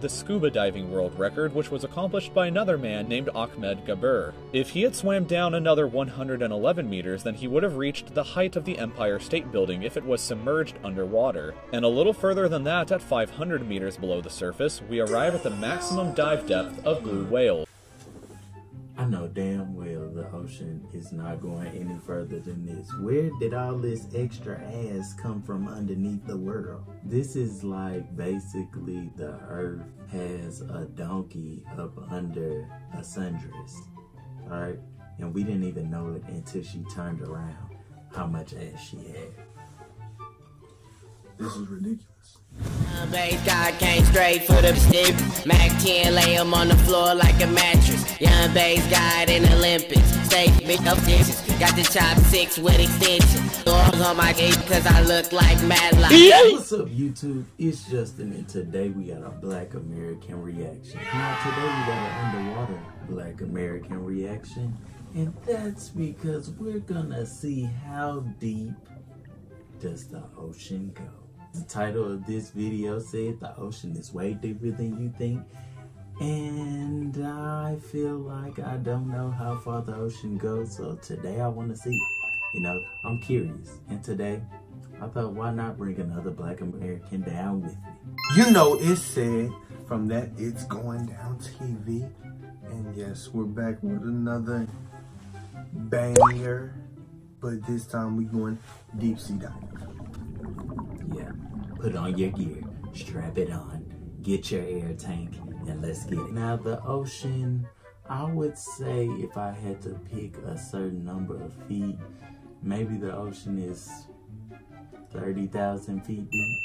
the scuba diving world record, which was accomplished by another man named Ahmed Gabir. If he had swam down another 111 meters, then he would have reached the height of the Empire State Building if it was submerged underwater. And a little further than that, at 500 meters below the surface, we arrive at the maximum dive depth of blue whales. I know damn well the ocean is not going any further than this. Where did all this extra ass come from underneath the world? This is like basically the earth has a donkey up under a sundress, alright? And we didn't even know it until she turned around how much ass she had. This is ridiculous. Base guy came straight for the stick. Mac 10 lay him on the floor like a mattress. Young base guy in the Olympics. Stay bitch up dishes. Got the chop 6 with extension. Doors on my gate cause I look like Madlock. What's up YouTube? It's Justin and today we got a Black American reaction. Now today we got an underwater Black American reaction. And that's because we're gonna see how deep does the ocean go. The title of this video said the ocean is way deeper than you think. And I feel like I don't know how far the ocean goes. So today I want to see, I'm curious. And today I thought, why not bring another Black American down with me? You know, it's said from that It's Going Down TV. And yes, we're back with another banger. But this time we going deep sea diving. Yeah, put on your gear, strap it on, get your air tank, and let's get it. Now the ocean, I would say if I had to pick a certain number of feet, maybe the ocean is 30,000 feet deep,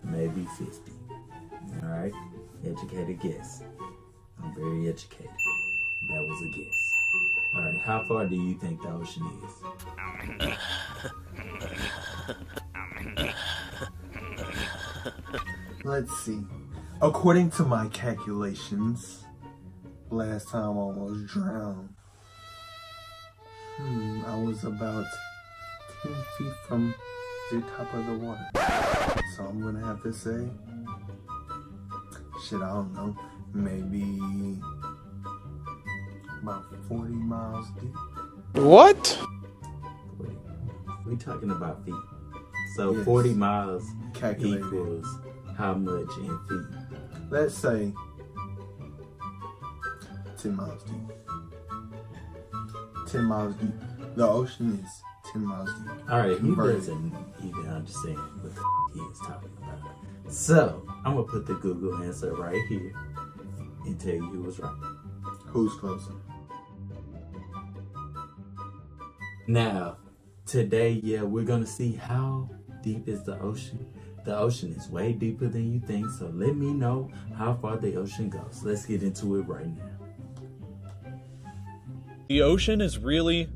maybe 50. All right, educated guess. I'm very educated. That was a guess. All right, how far do you think the ocean is? Let's see. According to my calculations, last time I almost drowned. I was about 10 feet from the top of the water. So I'm gonna have to say, shit, I don't know, maybe about 40 miles deep. What? Wait, we talking about feet. So yes. 40 miles Calculated. equals how much in feet? Let's say 10 miles deep. 10 miles deep. The ocean is 10 miles deep. All right, he Converted. doesn't even understand what the he is talking about. So, I'm going to put the Google answer right here and tell you who was right. Who's closer? Now, today, yeah, we're going to see how deep is the ocean. The ocean is way deeper than you think, so let me know how far the ocean goes. Let's get into it right now. The ocean is really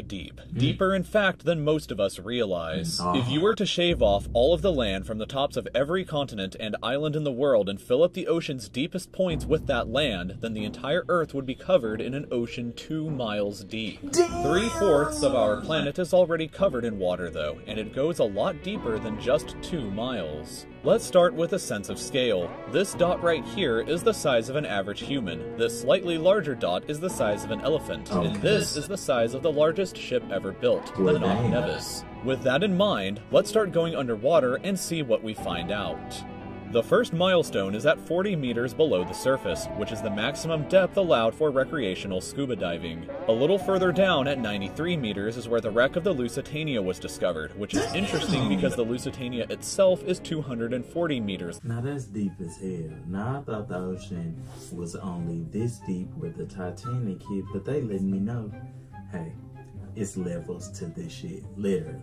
deep. Deeper, in fact, than most of us realize. If you were to shave off all of the land from the tops of every continent and island in the world and fill up the ocean's deepest points with that land, then the entire Earth would be covered in an ocean 2 miles deep. 3/4 of our planet is already covered in water, though, and it goes a lot deeper than just 2 miles. Let's start with a sense of scale. This dot right here is the size of an average human. This slightly larger dot is the size of an elephant. And this is the size of the largest ship ever built, the Nonk Nevis. With that in mind, let's start going underwater and see what we find out. The first milestone is at 40 meters below the surface, which is the maximum depth allowed for recreational scuba diving. A little further down at 93 meters is where the wreck of the Lusitania was discovered, which is interesting because the Lusitania itself is 240 meters. Now that's deep as hell. Now I thought the ocean was only this deep where the Titanic hit, but they letting me know, hey, it's levels to this shit, literally.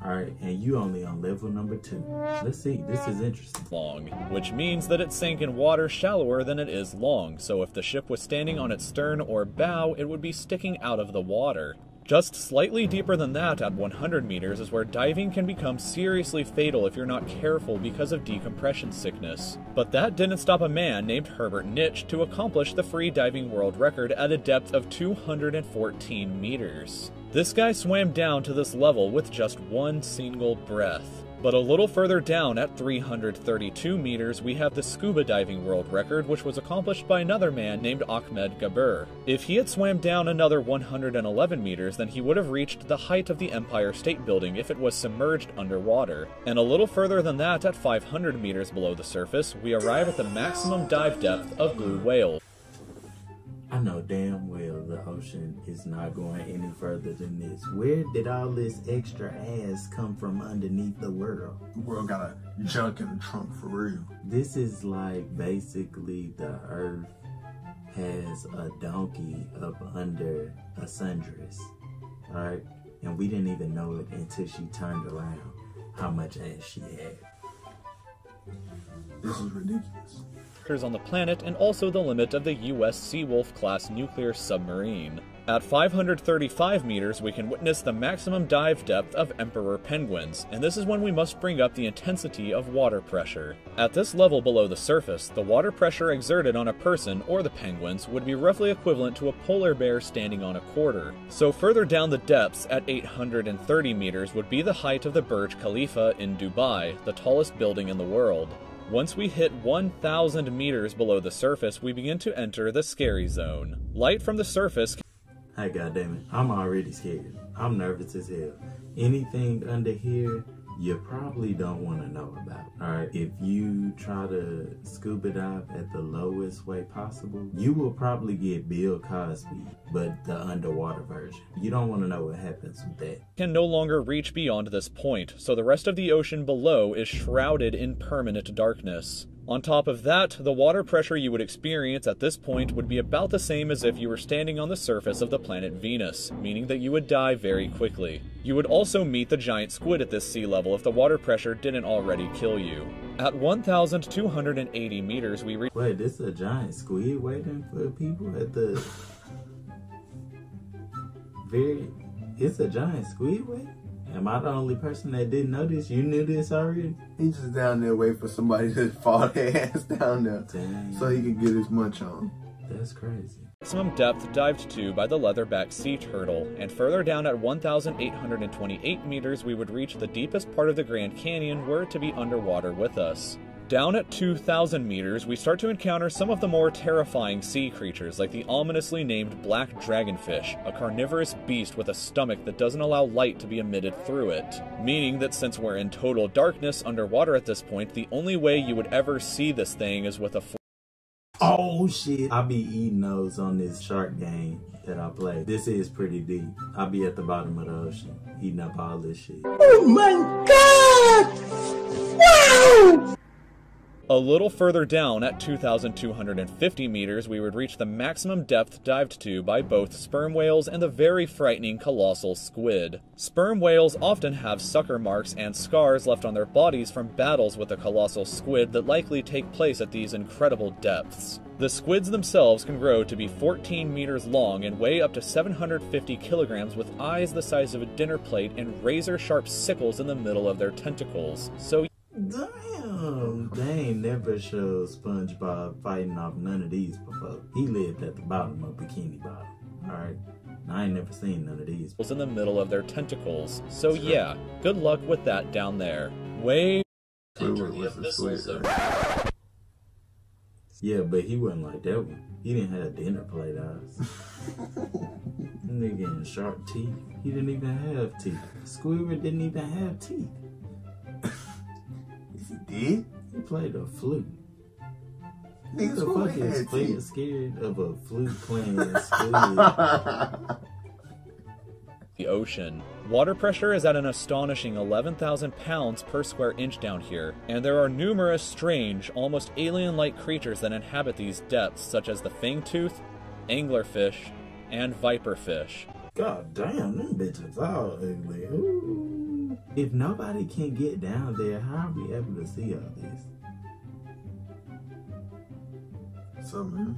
Alright, and you only on level number 2. Let's see, this is interesting. Long, which means that it sank in water shallower than it is long, so if the ship was standing on its stern or bow, it would be sticking out of the water. Just slightly deeper than that, at 100 meters, is where diving can become seriously fatal if you're not careful because of decompression sickness. But that didn't stop a man named Herbert Nitsch to accomplish the free diving world record at a depth of 214 meters. This guy swam down to this level with just one single breath. But a little further down at 332 meters, we have the scuba diving world record, which was accomplished by another man named Ahmed Gabir. If he had swam down another 111 meters, then he would have reached the height of the Empire State Building if it was submerged underwater. And a little further than that, at 500 meters below the surface, we arrive at the maximum dive depth of blue whale. I know damn well the ocean is not going any further than this. Where did all this extra ass come from underneath the world? The world got a junk in the trunk for real. This is like basically the earth has a donkey up under a sundress, alright? And we didn't even know it until she turned around how much ass she had. This is ridiculous. On the planet, and also the limit of the U.S. Seawolf class nuclear submarine. At 535 meters, we can witness the maximum dive depth of emperor penguins, and this is when we must bring up the intensity of water pressure. At this level below the surface, the water pressure exerted on a person or the penguins would be roughly equivalent to a polar bear standing on a quarter. So further down the depths, at 830 meters, would be the height of the Burj Khalifa in Dubai, the tallest building in the world. Once we hit 1,000 meters below the surface, we begin to enter the scary zone. Light from the surface... Hey, goddammit, I'm already scared. I'm nervous as hell. Anything under here, you probably don't want to know about. Alright, if you try to scuba dive at the lowest way possible, you will probably get Bill Cosby, but the underwater version. You don't want to know what happens with that. Can no longer reach beyond this point, so the rest of the ocean below is shrouded in permanent darkness. On top of that, the water pressure you would experience at this point would be about the same as if you were standing on the surface of the planet Venus, meaning that you would die very quickly. You would also meet the giant squid at this sea level if the water pressure didn't already kill you. At 1,280 meters, we reach... Wait, this is a giant squid waiting for people at the... It's a giant squid waiting? Am I the only person that didn't know this? You knew this already? He's just down there waiting for somebody to fall their ass down there. Dang. So he can get his munch on. That's crazy. Maximum depth dived to by the leatherback sea turtle, and further down at 1,828 meters we would reach the deepest part of the Grand Canyon were it to be underwater with us. Down at 2,000 meters, we start to encounter some of the more terrifying sea creatures, like the ominously named black dragonfish, a carnivorous beast with a stomach that doesn't allow light to be emitted through it. Meaning that since we're in total darkness underwater at this point, the only way you would ever see this thing is with a Oh shit! I be eating those on this shark game that I play. This is pretty deep. I be at the bottom of the ocean, eating up all this shit. Oh my god! Wow! A little further down at 2,250 meters, we would reach the maximum depth dived to by both sperm whales and the very frightening colossal squid. Sperm whales often have sucker marks and scars left on their bodies from battles with the colossal squid that likely take place at these incredible depths. The squids themselves can grow to be 14 meters long and weigh up to 750 kilograms with eyes the size of a dinner plate and razor-sharp sickles in the middle of their tentacles. So damn, they ain't never showed SpongeBob fighting off none of these before. He lived at the bottom of Bikini Bottom, alright? I ain't never seen none of these. In the middle of their tentacles. So yeah, good luck with that down there. Way... Yeah, but he wasn't like that one. He didn't have dinner plate eyes. Nigga in sharp teeth. He didn't even have teeth. Squidward didn't even have teeth. Did? He played a flute. Who Niggas the who fuck is had scared of a flute playing squid? The ocean. Water pressure is at an astonishing 11,000 pounds per square inch down here, and there are numerous strange, almost alien-like creatures that inhabit these depths, such as the fangtooth, anglerfish, and viperfish. God damn, them bitches all ugly. Ooh. If nobody can get down there, how are we able to see all this? So, man.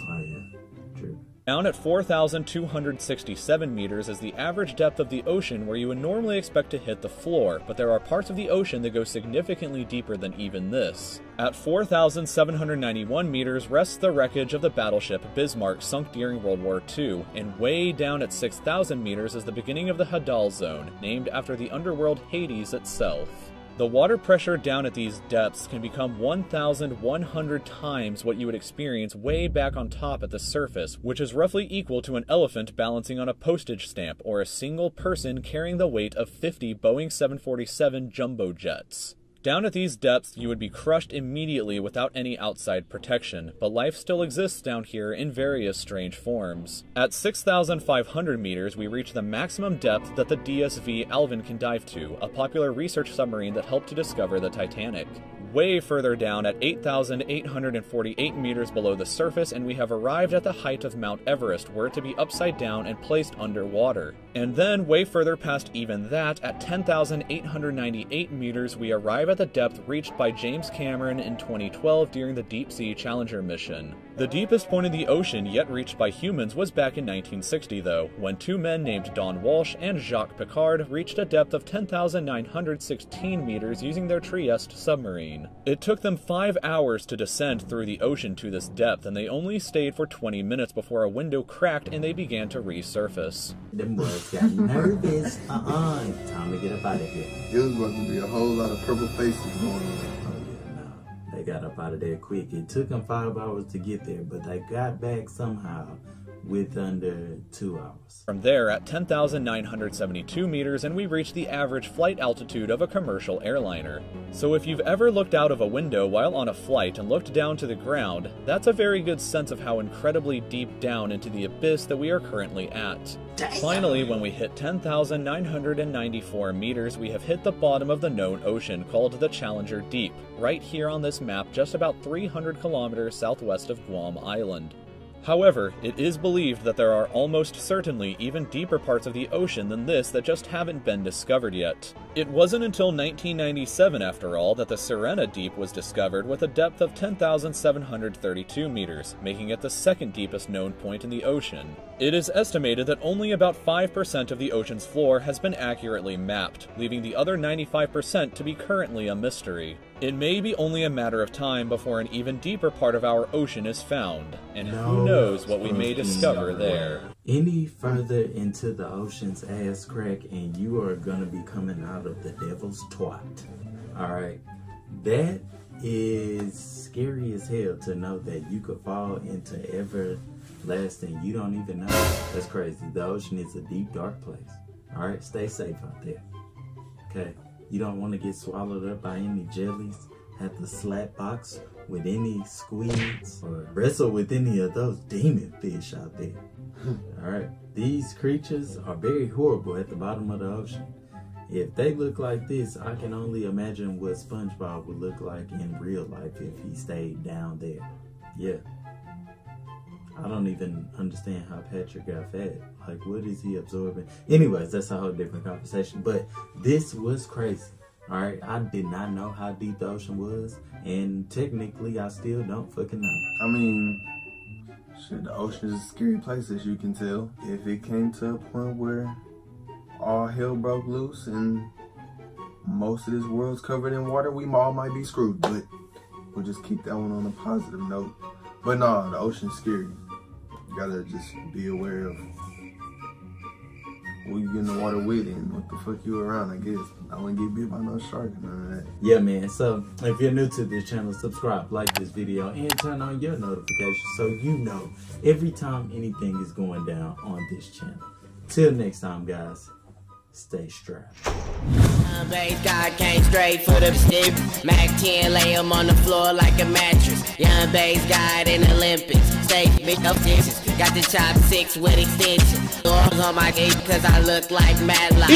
Oh yeah, true. Down at 4,267 meters is the average depth of the ocean, where you would normally expect to hit the floor, but there are parts of the ocean that go significantly deeper than even this. At 4,791 meters rests the wreckage of the battleship Bismarck, sunk during World War II, and way down at 6,000 meters is the beginning of the Hadal Zone, named after the underworld Hades itself. The water pressure down at these depths can become 1,100 times what you would experience way back on top at the surface, which is roughly equal to an elephant balancing on a postage stamp or a single person carrying the weight of 50 Boeing 747 jumbo jets. Down at these depths, you would be crushed immediately without any outside protection, but life still exists down here in various strange forms. At 6,500 meters, we reach the maximum depth that the DSV Alvin can dive to, a popular research submarine that helped to discover the Titanic. Way further down at 8,848 meters below the surface, and we have arrived at the height of Mount Everest, were to be upside down and placed underwater. And then, way further past even that, at 10,898 meters, we arrive at the depth reached by James Cameron in 2012 during the Deep Sea Challenger mission. The deepest point in the ocean yet reached by humans was back in 1960, though, when two men named Don Walsh and Jacques Piccard reached a depth of 10,916 meters using their Trieste submarine. It took them 5 hours to descend through the ocean to this depth, and they only stayed for 20 minutes before a window cracked and they began to resurface. Them boys got nervous. Time to get up out of here. It was about to be a whole lot of purple faces going on. Oh yeah, no. They got up out of there quick. It took them 5 hours to get there, but they got back somehow with under 2 hours. From there, at 10,972 meters, and we reach the average flight altitude of a commercial airliner. So if you've ever looked out of a window while on a flight and looked down to the ground, that's a very good sense of how incredibly deep down into the abyss that we are currently at. Finally, when we hit 10,994 meters, we have hit the bottom of the known ocean, called the Challenger Deep, right here on this map, just about 300 kilometers southwest of Guam Island. However, it is believed that there are almost certainly even deeper parts of the ocean than this that just haven't been discovered yet. It wasn't until 1997, after all, that the Sirena Deep was discovered with a depth of 10,732 meters, making it the second deepest known point in the ocean. It is estimated that only about 5% of the ocean's floor has been accurately mapped, leaving the other 95% to be currently a mystery. It may be only a matter of time before an even deeper part of our ocean is found, and who knows what we may discover there. Any further into the ocean's ass crack and you are gonna be coming out of the devil's twat. Alright, that is scary as hell to know that you could fall into everlasting, you don't even know. That's crazy. The ocean is a deep, dark place. Alright, stay safe out there. Okay? You don't want to get swallowed up by any jellies, have to slap box with any squids, or wrestle with any of those demon fish out there. Alright, these creatures are very horrible at the bottom of the ocean. If they look like this, I can only imagine what SpongeBob would look like in real life if he stayed down there. Yeah. I don't even understand how Patrick got fat. Like, what is he absorbing? Anyways, that's a whole different conversation. But this was crazy. Alright, I did not know how deep the ocean was. And technically, I still don't fucking know. I mean, shit, the ocean is a scary place, as you can tell. If it came to a point where all hell broke loose and most of this world's covered in water, we all might be screwed. But we'll just keep that one on a positive note. But nah, the ocean's scary. You gotta just be aware of who you get in the water with and what the fuck you around, I guess. I wouldn't get bit by no shark and none of that. Yeah, man. So, if you're new to this channel, subscribe, like this video, and turn on your notifications so you know every time anything is going down on this channel. Till next time, guys, stay strapped. Base guy came straight for the stick. Mac 10 lay him on the floor like a mattress. Young base guy in Olympics. Stay bitch up dishes. Got the chop 6 with extension. Doors on my gate cause I look like Mad Light.